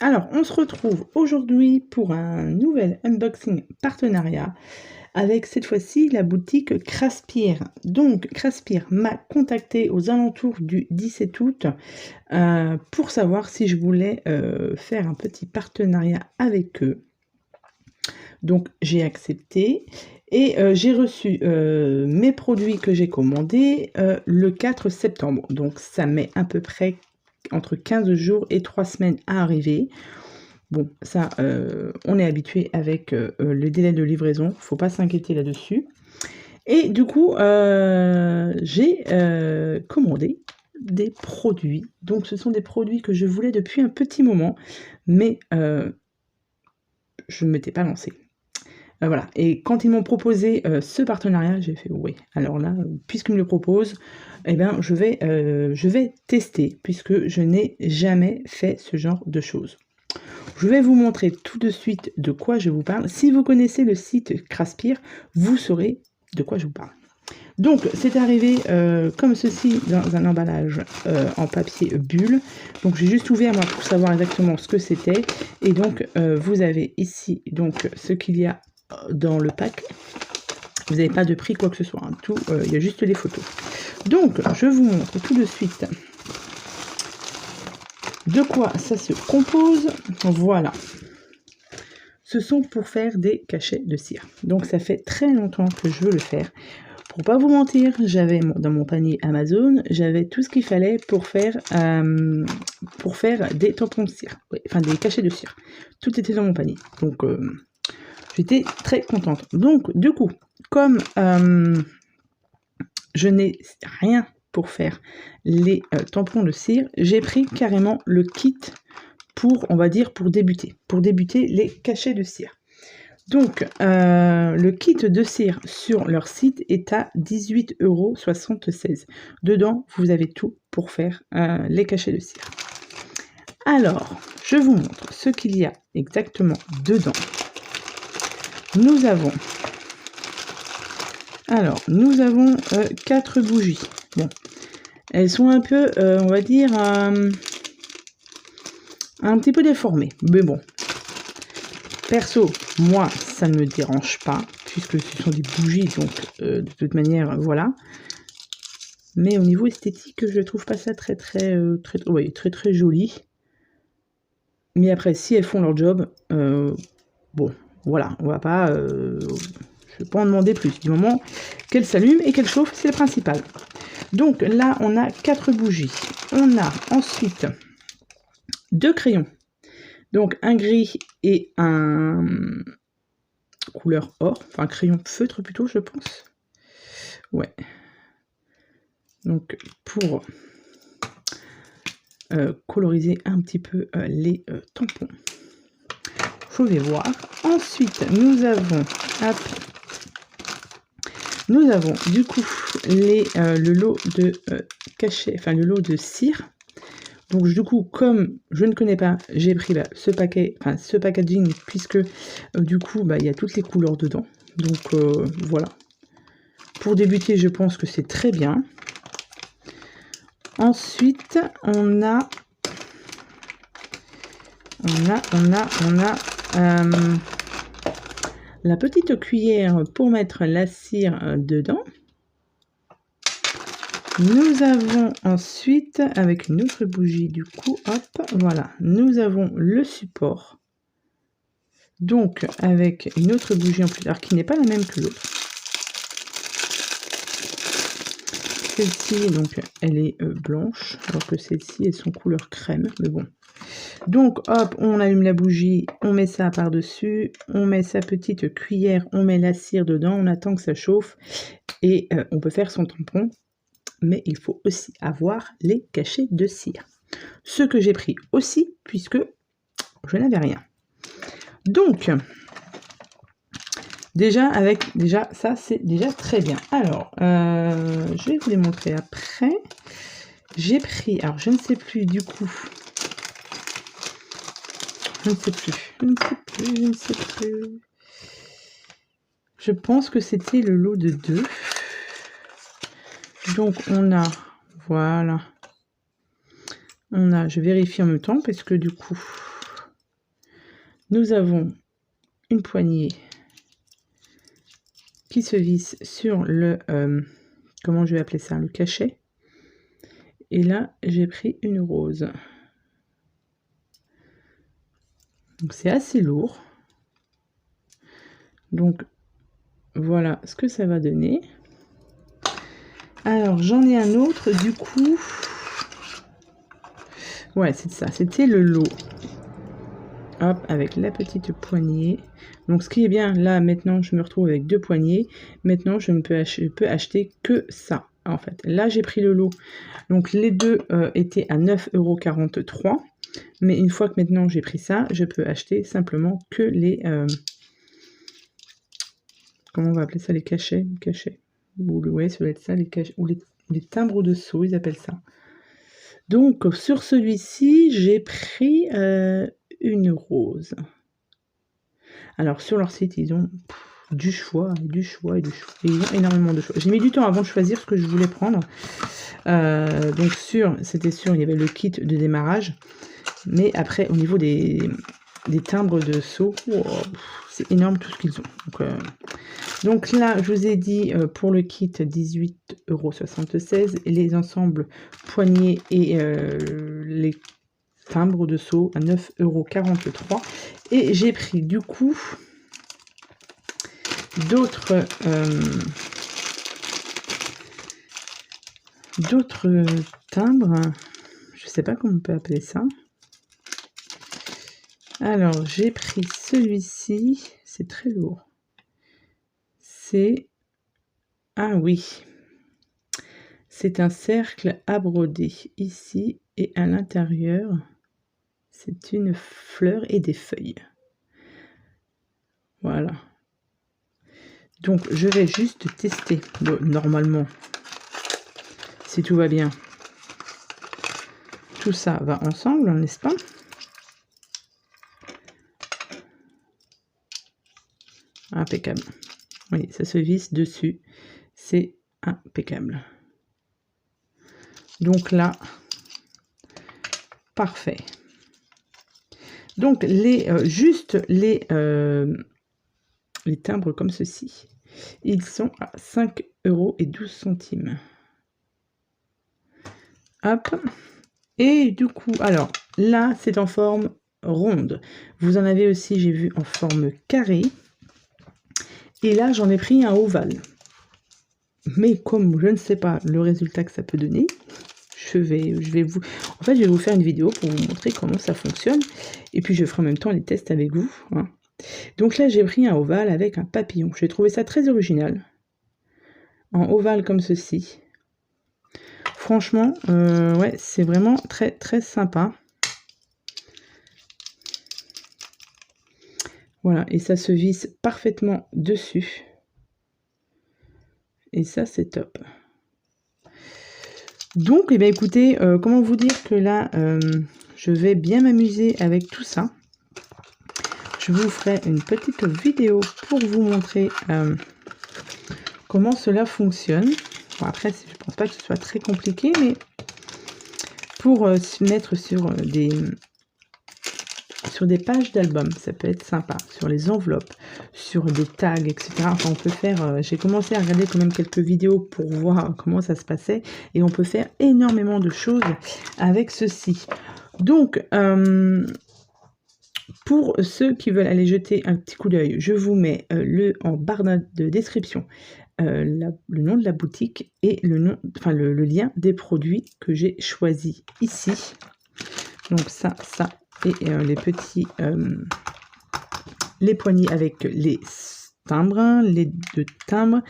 Alors, on se retrouve aujourd'hui pour un nouvel unboxing partenariat avec cette fois-ci la boutique Craspir. Donc, Craspir m'a contacté aux alentours du 17 août pour savoir si je voulais faire un petit partenariat avec eux. Donc, j'ai accepté et j'ai reçu mes produits que j'ai commandés le 4 septembre. Donc, ça met à peu près entre 15 jours et 3 semaines à arriver. Bon, ça, on est habitué avec le délai de livraison, faut pas s'inquiéter là-dessus. Et du coup, j'ai commandé des produits. Donc, ce sont des produits que je voulais depuis un petit moment, mais je ne m'étais pas lancée. Voilà. Et quand ils m'ont proposé ce partenariat, j'ai fait oui. Alors là, puisqu'ils me le proposent, eh ben, je vais tester, puisque je n'ai jamais fait ce genre de choses. Je vais vous montrer tout de suite de quoi je vous parle. Si vous connaissez le site Craspir, vous saurez de quoi je vous parle. Donc, c'est arrivé comme ceci dans un emballage en papier bulle. Donc, j'ai juste ouvert moi pour savoir exactement ce que c'était. Et donc, vous avez ici donc ce qu'il y a dans le pack. Vous n'avez pas de prix, quoi que ce soit. Hein. Tout, il y a juste les photos. Donc, je vous montre tout de suite de quoi ça se compose. Voilà. Ce sont pour faire des cachets de cire. Donc ça fait très longtemps que je veux le faire. Pour pas vous mentir, j'avais dans mon panier Amazon, j'avais tout ce qu'il fallait pour faire des tampons de cire. Oui, enfin des cachets de cire. Tout était dans mon panier. Donc j'étais très contente. Donc du coup, comme je n'ai rien pour faire les tampons de cire, j'ai pris carrément le kit pour, on va dire, pour débuter les cachets de cire. Donc, le kit de cire sur leur site est à 18,76 €. Dedans, vous avez tout pour faire les cachets de cire. Alors, je vous montre ce qu'il y a exactement dedans. Nous avons 4 bougies. Bon, elles sont un peu, on va dire, un petit peu déformées. Mais bon, perso, moi, ça ne me dérange pas, puisque ce sont des bougies, donc de toute manière, voilà. Mais au niveau esthétique, je trouve pas ça très joli. Mais après, si elles font leur job, bon, voilà, on va pas, je vais pas en demander plus. Du moment qu'elles s'allument et qu'elles chauffent, c'est le principal. Donc là, on a 4 bougies. On a ensuite 2 crayons. Donc un gris et un couleur or, enfin crayon feutre plutôt, je pense. Ouais. Donc pour coloriser un petit peu les tampons. Je vais voir. Ensuite, nous avons du coup le lot de cachets, enfin le lot de cire. Donc du coup, comme je ne connais pas, j'ai pris ce packaging, puisque du coup, il y a toutes les couleurs dedans. Donc voilà. Pour débuter, je pense que c'est très bien. Ensuite, on a la petite cuillère pour mettre la cire dedans. Nous avons ensuite, avec une autre bougie du coup, hop, voilà, nous avons le support. Donc, avec une autre bougie en plus, alors qui n'est pas la même que l'autre. Celle-ci, donc, elle est blanche, alors que celle-ci, elles sont couleur crème, mais bon. Donc, hop, on allume la bougie, on met ça par-dessus, on met sa petite cuillère, on met la cire dedans, on attend que ça chauffe, et on peut faire son tampon. Mais il faut aussi avoir les cachets de cire. Ce que j'ai pris aussi, puisque je n'avais rien. Donc, déjà, ça, c'est déjà très bien. Alors, je vais vous les montrer après. J'ai pris, alors je ne sais plus du coup. Je ne sais plus. Je pense que c'était le lot de 2. Donc, on a, voilà. Je vérifie en même temps, parce que du coup, Nous avons une poignée qui se visse sur le, comment je vais appeler ça, le cachet. Et là, j'ai pris une rose. Donc c'est assez lourd. Donc voilà ce que ça va donner. Alors j'en ai un autre du coup. Ouais, c'est ça, c'était le lot. Hop, avec la petite poignée. Donc ce qui est bien, là maintenant je me retrouve avec 2 poignées. Maintenant je ne peux, acheter que ça en fait. Là j'ai pris le lot. Donc les deux étaient à 9,43 €. Mais une fois que maintenant j'ai pris ça, je peux acheter simplement que les... comment on va appeler ça, les cachets, ou ouais, ça doit être ça, les cachets, ou les timbres de sceaux, ils appellent ça. Donc sur celui-ci, j'ai pris une rose. Alors sur leur site, ils ont du choix, et du choix, et du choix. Et ils ont énormément de choix. J'ai mis du temps avant de choisir ce que je voulais prendre. Donc c'était sûr, il y avait le kit de démarrage. Mais après, au niveau des timbres de sceaux, wow, c'est énorme tout ce qu'ils ont. Donc là, je vous ai dit pour le kit 18,76 €, et les ensembles poignées et les timbres de sceaux à 9,43 €. Et j'ai pris du coup d'autres timbres, je sais pas comment on peut appeler ça. Alors j'ai pris celui-ci, c'est très lourd. C'est, ah oui, c'est un cercle à broder ici, et à l'intérieur c'est une fleur et des feuilles. Voilà. Donc je vais juste tester. Bon, normalement, si tout va bien, tout ça va ensemble, n'est-ce pas? Impeccable. Oui, ça se visse dessus. C'est impeccable. Donc là, parfait. Donc juste les timbres comme ceci, ils sont à 5,12 €. Hop. Et du coup, alors là, c'est en forme ronde. Vous en avez aussi, j'ai vu, en forme carrée. Et là, j'en ai pris un ovale. Mais comme je ne sais pas le résultat que ça peut donner, je vais vous faire une vidéo pour vous montrer comment ça fonctionne. Et puis, je ferai en même temps les tests avec vous. Hein. Donc là, j'ai pris un ovale avec un papillon. J'ai trouvé ça très original. En ovale comme ceci. Franchement, ouais, c'est vraiment très, très sympa. Voilà, et ça se visse parfaitement dessus. Et ça, c'est top. Donc, eh bien, écoutez, comment vous dire que là, je vais bien m'amuser avec tout ça. Je vous ferai une petite vidéo pour vous montrer comment cela fonctionne. Bon, après, je ne pense pas que ce soit très compliqué, mais pour se mettre sur des pages d'album, ça peut être sympa, sur les enveloppes, sur des tags, etc. Enfin, on peut faire, j'ai commencé à regarder quand même quelques vidéos pour voir comment ça se passait, et on peut faire énormément de choses avec ceci. Donc, pour ceux qui veulent aller jeter un petit coup d'œil, je vous mets en barre de description le nom de la boutique et le lien des produits que j'ai choisis ici. Donc ça et les poignées avec les timbres, les 2 timbres,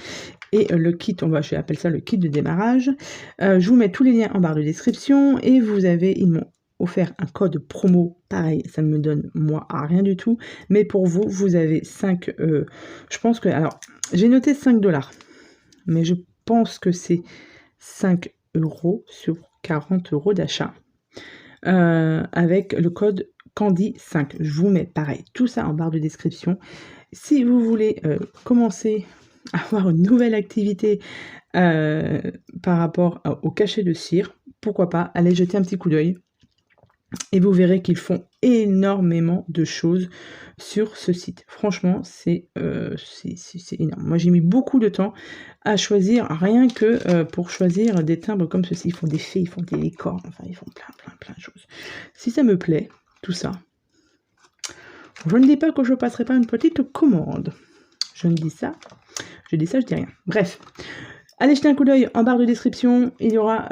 et le kit, j'appelle ça le kit de démarrage. Je vous mets tous les liens en barre de description, et ils m'ont offert un code promo, pareil, ça ne me donne moi à rien du tout, mais pour vous, vous avez 5, je pense que, alors, j'ai noté 5 $, mais je pense que c'est 5 € sur 40 € d'achat. Avec le code Candy5. Je vous mets pareil tout ça en barre de description. Si vous voulez commencer à avoir une nouvelle activité par rapport au cachet de cire, pourquoi pas, allez jeter un petit coup d'œil et vous verrez qu'ils font énormément de choses sur ce site. Franchement, c'est énorme. Moi, j'ai mis beaucoup de temps à choisir, rien que pour choisir des timbres comme ceci. Ils font des fées, ils font des licornes, enfin, ils font plein de choses. Si ça me plaît, tout ça, je ne dis pas que je ne passerai pas une petite commande. Je dis ça, je dis rien. Bref. Allez jeter un coup d'œil en barre de description, il y aura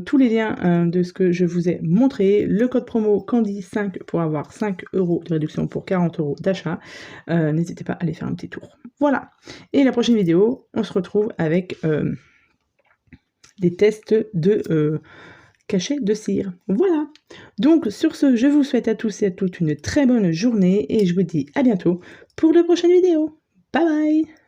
tous les liens de ce que je vous ai montré. Le code promo Candy5 pour avoir 5 € de réduction pour 40 € d'achat. N'hésitez pas à aller faire un petit tour. Voilà. Et la prochaine vidéo, on se retrouve avec des tests de cachet de cire. Voilà. Donc sur ce, je vous souhaite à tous et à toutes une très bonne journée et je vous dis à bientôt pour de prochaines vidéos. Bye bye.